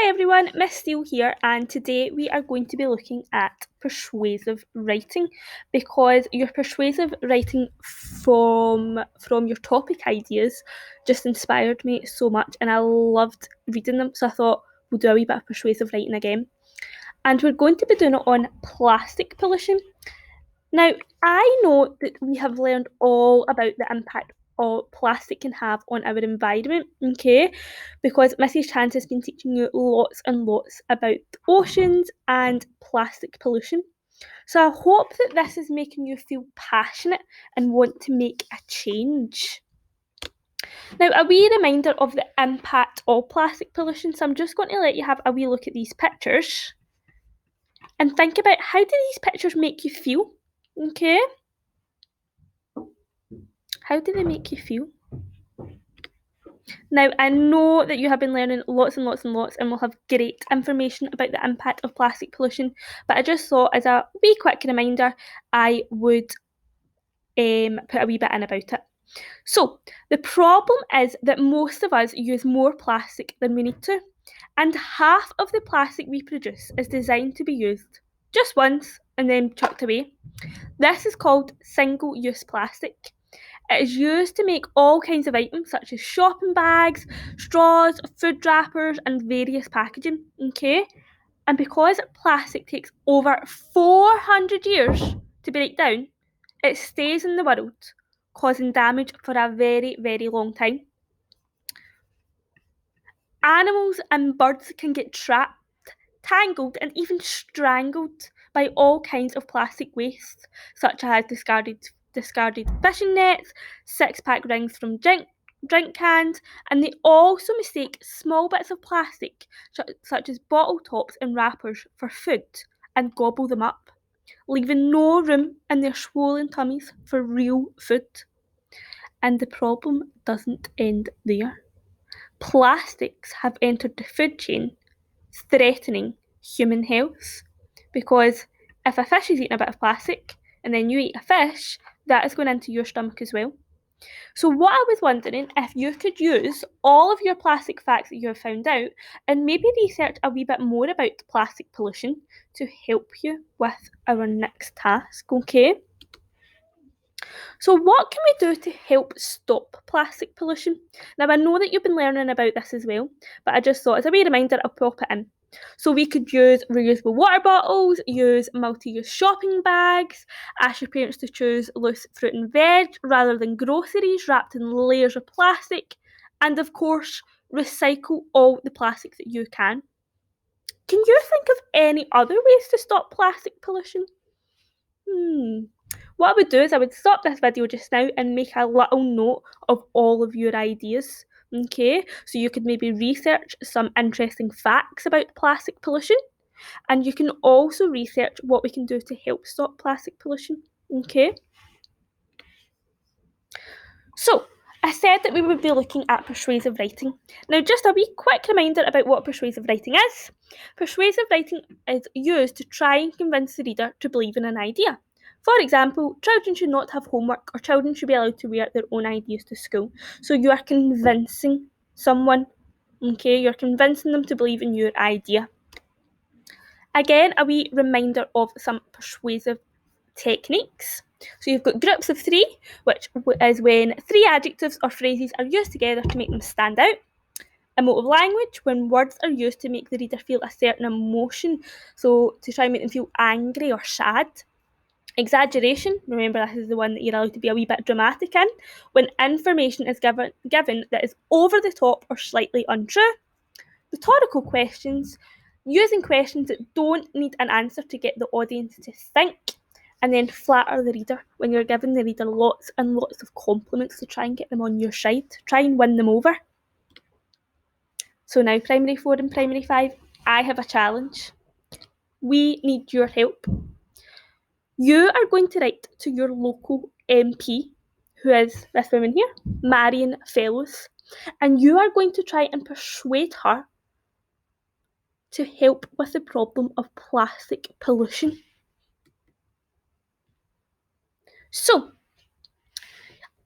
Hi everyone, Miss Steele here, and today we are going to be looking at persuasive writing because your persuasive writing from your topic ideas just inspired me so much and I loved reading them, so I thought we'll do a wee bit of persuasive writing again. And we're going to be doing it on plastic pollution. Now, I know that we have learned all about the impact plastic can have on our environment, okay? Because Mrs. Chance has been teaching you lots and lots about the oceans and plastic pollution. So I hope that this is making you feel passionate and want to make a change. Now, a wee reminder of the impact of plastic pollution. So I'm just going to let you have a wee look at these pictures and think about how do these pictures make you feel, okay? How do they make you feel? Now, I know that you have been learning lots and lots and lots and will have great information about the impact of plastic pollution, but I just thought as a wee quick reminder, I would put a wee bit in about it. So, the problem is that most of us use more plastic than we need to, and half of the plastic we produce is designed to be used just once and then chucked away. This is called single-use plastic. It is used to make all kinds of items such as shopping bags, straws, food wrappers, and various packaging. Okay? And because plastic takes over 400 years to break down, it stays in the world, causing damage for a very, very long time. Animals and birds can get trapped, tangled, and even strangled by all kinds of plastic waste, such as discarded fishing nets, six-pack rings from drink cans, and they also mistake small bits of plastic, such as bottle tops and wrappers, for food and gobble them up, leaving no room in their swollen tummies for real food. And the problem doesn't end there. Plastics have entered the food chain, threatening human health. Because if a fish is eating a bit of plastic and then you eat a fish, that is going into your stomach as well. So, what I was wondering if you could use all of your plastic facts that you have found out and maybe research a wee bit more about plastic pollution to help you with our next task, okay? So, what can we do to help stop plastic pollution? Now, I know that you've been learning about this as well, but I just thought as a wee reminder, I'll pop it in. So, we could use reusable water bottles, use multi use shopping bags, ask your parents to choose loose fruit and veg rather than groceries wrapped in layers of plastic, and of course, recycle all the plastic that you can. Can you think of any other ways to stop plastic pollution? What I would do is I would stop this video just now and make a little note of all of your ideas. Okay, so you could maybe research some interesting facts about plastic pollution, and you can also research what we can do to help stop plastic pollution. Okay, so I said that we would be looking at persuasive writing. Now, just a wee quick reminder about what persuasive writing is. Persuasive writing is used to try and convince the reader to believe in an idea. For example, children should not have homework or children should be allowed to wear their own ideas to school. So you are convincing someone, okay? You're convincing them to believe in your idea. Again, a wee reminder of some persuasive techniques. So you've got groups of three, which is when three adjectives or phrases are used together to make them stand out. Emotive language, when words are used to make the reader feel a certain emotion, so to try and make them feel angry or sad. Exaggeration, remember this is the one that you're allowed to be a wee bit dramatic in, when information is given that is over the top or slightly untrue. Rhetorical questions, using questions that don't need an answer to get the audience to think. And then flatter the reader, when you're giving the reader lots and lots of compliments to try and get them on your side, try and win them over. So now Primary 4 and Primary 5, I have a challenge. We need your help. You are going to write to your local MP, who is this woman here, Marion Fellows, and you are going to try and persuade her to help with the problem of plastic pollution. So,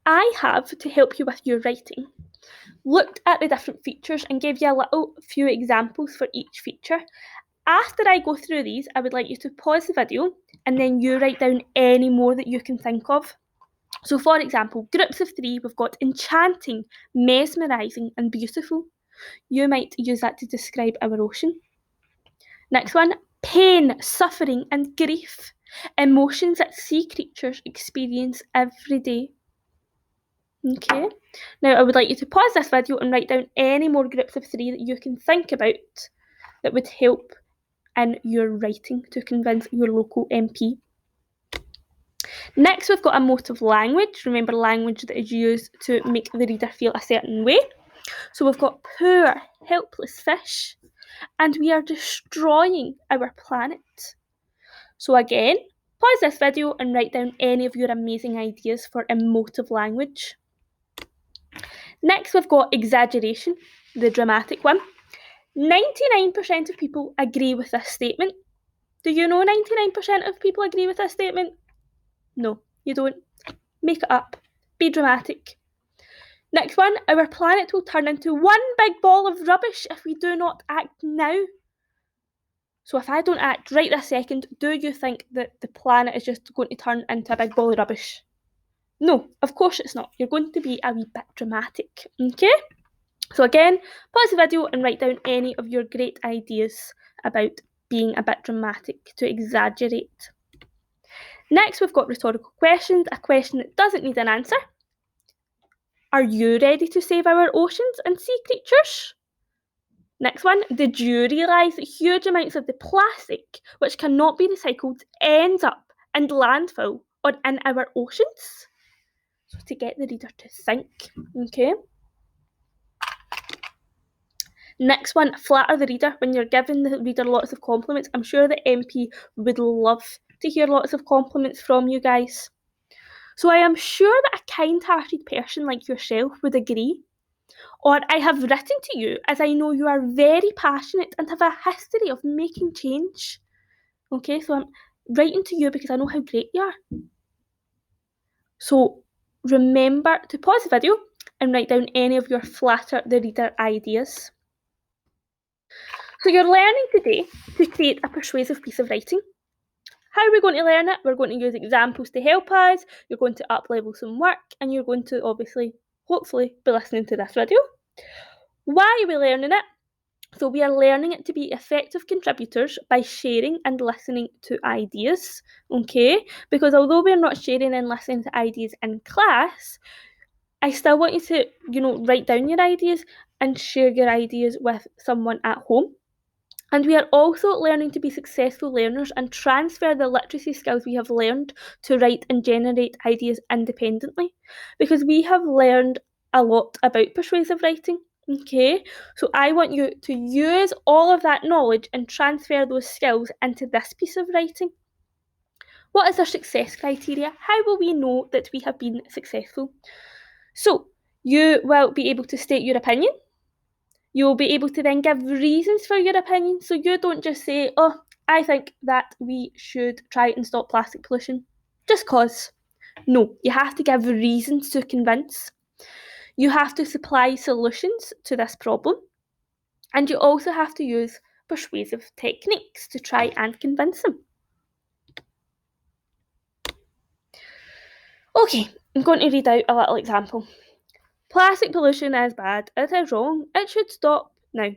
I have, to help you with your writing, looked at the different features and gave you a little few examples for each feature. After I go through these, I would like you to pause the video and then you write down any more that you can think of. So for example, groups of 3, we've got enchanting, mesmerising and beautiful. You might use that to describe our ocean. Next one, pain, suffering and grief. Emotions that sea creatures experience every day. Okay, now I would like you to pause this video and write down any more groups of 3 that you can think about that would help in your writing to convince your local MP. Next, we've got emotive language. Remember, language that is used to make the reader feel a certain way. So we've got poor, helpless fish, and we are destroying our planet. So again, pause this video and write down any of your amazing ideas for emotive language. Next, we've got exaggeration, the dramatic one. 99% of people agree with this statement. Do you know 99% of people agree with this statement? No, you don't. Make it up. Be dramatic. Next one, our planet will turn into one big ball of rubbish if we do not act now. So if I don't act right this second, do you think that the planet is just going to turn into a big ball of rubbish? No, of course it's not. You're going to be a wee bit dramatic, okay? So again, pause the video and write down any of your great ideas about being a bit dramatic, to exaggerate. Next, we've got rhetorical questions, a question that doesn't need an answer. Are you ready to save our oceans and sea creatures? Next one, did you realise that huge amounts of the plastic, which cannot be recycled, ends up in landfill or in our oceans? So to get the reader to think, okay? Next one, flatter the reader. When you're giving the reader lots of compliments, I'm sure the MP would love to hear lots of compliments from you guys. So I am sure that a kind-hearted person like yourself would agree. Or I have written to you as I know you are very passionate and have a history of making change. Okay, so I'm writing to you because I know how great you are. So remember to pause the video and write down any of your flatter the reader ideas. So you're learning today to create a persuasive piece of writing. How are we going to learn it? We're going to use examples to help us, you're going to up-level some work, and you're going to obviously, hopefully, be listening to this video. Why are we learning it? So we are learning it to be effective contributors by sharing and listening to ideas, okay? Because although we're not sharing and listening to ideas in class, I still want you to, write down your ideas and share your ideas with someone at home. And we are also learning to be successful learners and transfer the literacy skills we have learned to write and generate ideas independently. Because we have learned a lot about persuasive writing, okay? So I want you to use all of that knowledge and transfer those skills into this piece of writing. What is our success criteria? How will we know that we have been successful? So you will be able to state your opinion. You'll be able to then give reasons for your opinion. So you don't just say, oh, I think that we should try and stop plastic pollution. Just cause. No, you have to give reasons to convince. You have to supply solutions to this problem. And you also have to use persuasive techniques to try and convince them. Okay, I'm going to read out a little example. Plastic pollution is bad. It is wrong. It should stop now.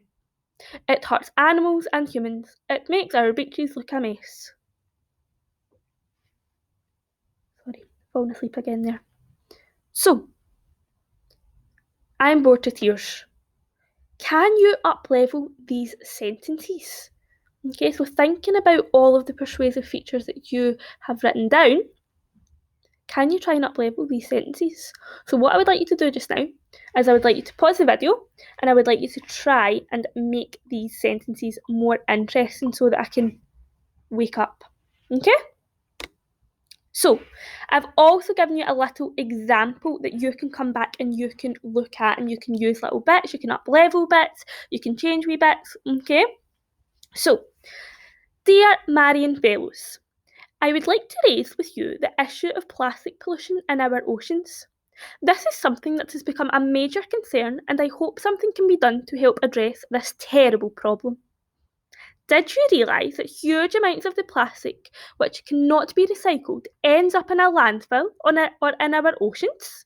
It hurts animals and humans. It makes our beaches look a mess. Sorry, falling asleep again there. So, I'm bored to tears. Can you up-level these sentences? Okay, so thinking about all of the persuasive features that you have written down, can you try and up-level these sentences? So what I would like you to do just now is I would like you to pause the video and I would like you to try and make these sentences more interesting so that I can wake up. Okay? So, I've also given you a little example that you can come back and you can look at and you can use little bits, you can up-level bits, you can change wee bits, okay? So, dear Marion Fellows, I would like to raise with you the issue of plastic pollution in our oceans. This is something that has become a major concern, and I hope something can be done to help address this terrible problem. Did you realise that huge amounts of the plastic which cannot be recycled ends up in a landfill or in our oceans?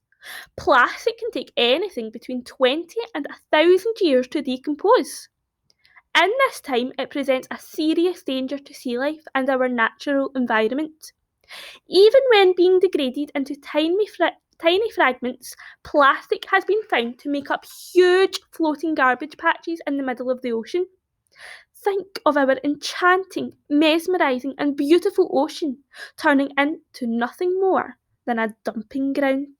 Plastic can take anything between 20 and 1,000 years to decompose. In this time, it presents a serious danger to sea life and our natural environment. Even when being degraded into tiny fragments, plastic has been found to make up huge floating garbage patches in the middle of the ocean. Think of our enchanting, mesmerising, and beautiful ocean turning into nothing more than a dumping ground.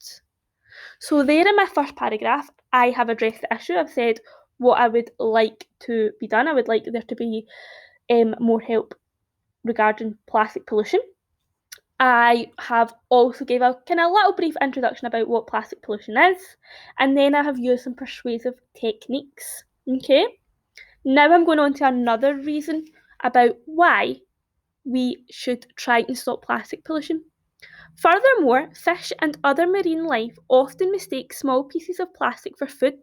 So, there in my first paragraph, I have addressed the issue. I've said what I would like to be done. I would like there to be more help regarding plastic pollution. I have also gave a kind of little brief introduction about what plastic pollution is, and then I have used some persuasive techniques. Okay, now I'm going on to another reason about why we should try and stop plastic pollution. Furthermore, fish and other marine life often mistake small pieces of plastic for food,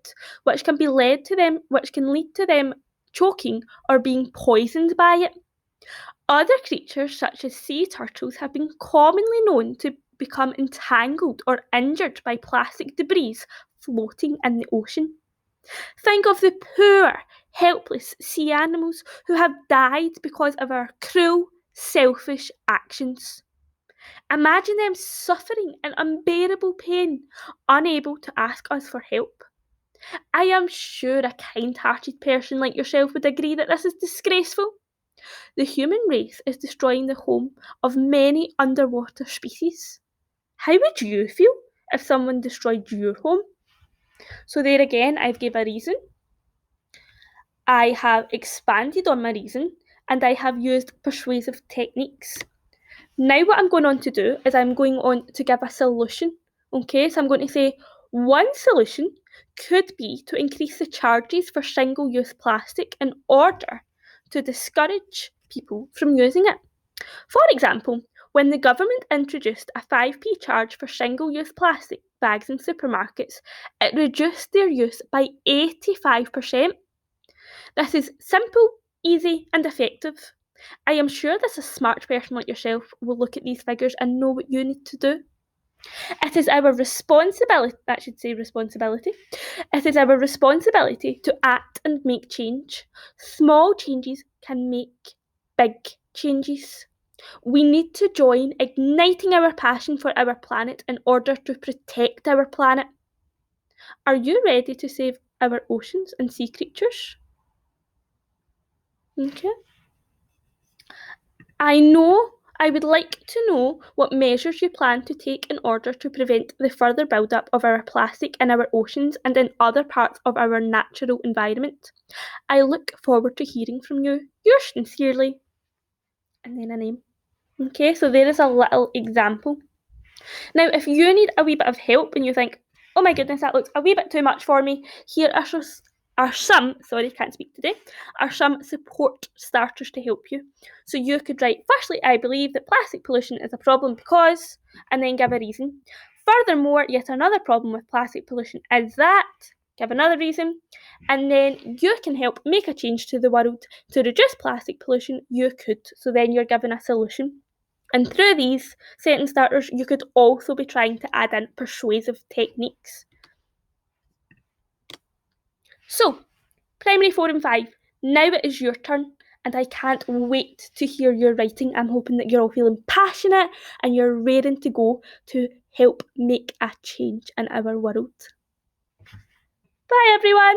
which can lead to them choking or being poisoned by it. Other creatures, such as sea turtles, have been commonly known to become entangled or injured by plastic debris floating in the ocean. Think of the poor, helpless sea animals who have died because of our cruel, selfish actions. Imagine them suffering in unbearable pain, unable to ask us for help. I am sure a kind hearted person like yourself would agree that this is disgraceful. The human race is destroying the home of many underwater species. How would you feel if someone destroyed your home? So, there again, I've gave a reason. I have expanded on my reason and I have used persuasive techniques. Now, what I'm going on to do is I'm going on to give a solution. Okay, so I'm going to say one solution could be to increase the charges for single use plastic in order to discourage people from using it. For example, when the government introduced a 5p charge for single use plastic bags in supermarkets, it reduced their use by 85%. This is simple, easy, and effective. I am sure that a smart person like yourself will look at these figures and know what you need to do. It is our responsibility, that should say responsibility, it is our responsibility to act and make change. Small changes can make big changes. We need to join igniting our passion for our planet in order to protect our planet. Are you ready to save our oceans and sea creatures? Okay. I would like to know what measures you plan to take in order to prevent the further build-up of our plastic in our oceans and in other parts of our natural environment. I look forward to hearing from you. Yours sincerely. And then a name. Okay, so there is a little example. Now, if you need a wee bit of help and you think, oh my goodness, that looks a wee bit too much for me, here are some, sorry, can't speak today, are some support starters to help you. So you could write, firstly, I believe that plastic pollution is a problem because, and then give a reason. Furthermore, yet another problem with plastic pollution is that, give another reason, and then you can help make a change to the world to reduce plastic pollution. You could, so then you're given a solution. And through these sentence starters, you could also be trying to add in persuasive techniques. So, Primary 4 and 5, now it is your turn, and I can't wait to hear your writing. I'm hoping that you're all feeling passionate and you're raring to go to help make a change in our world. Bye, everyone!